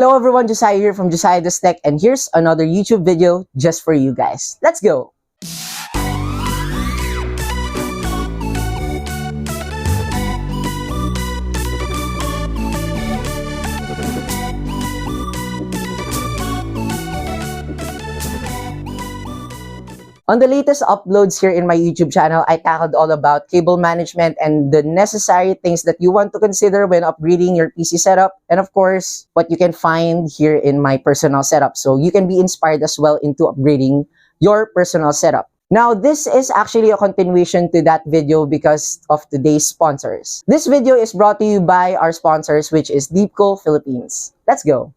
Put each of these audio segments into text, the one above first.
Hello everyone, Josiah here from Josiah Does Tech, and here's another YouTube video just for you guys. Let's go! On the latest uploads here in my YouTube channel, I tackled all about cable management and the necessary things that you want to consider when upgrading your PC setup. And of course, what you can find here in my personal setup. So you can be inspired as well into upgrading your personal setup. Now, this is actually a continuation to that video because of today's sponsors. This video is brought to you by our sponsors, which is Deepcool Philippines. Let's go!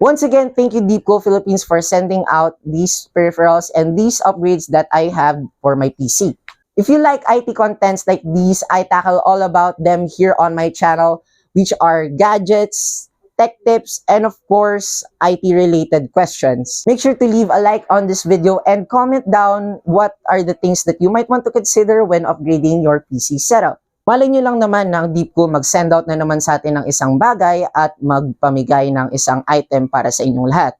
Once again, thank you Deepcool Philippines for sending out these peripherals and these upgrades that I have for my PC. If you like IT contents like these, I tackle all about them here on my channel, which are gadgets, tech tips, and of course, IT-related questions. Make sure to leave a like on this video and comment down what are the things that you might want to consider when upgrading your PC setup. Malay nyo lang naman na ang Deepcool mag-send out na naman sa atin ng isang bagay at magpamigay ng isang item para sa inyong lahat.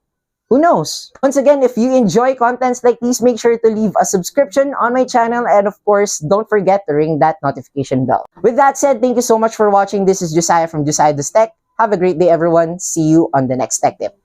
Who knows? Once again, if you enjoy contents like these, make sure to leave a subscription on my channel and of course, don't forget to ring that notification bell. With that said, thank you so much for watching. This is Josiah from Josiah Does Tech. Have a great day everyone. See you on the next tech tip.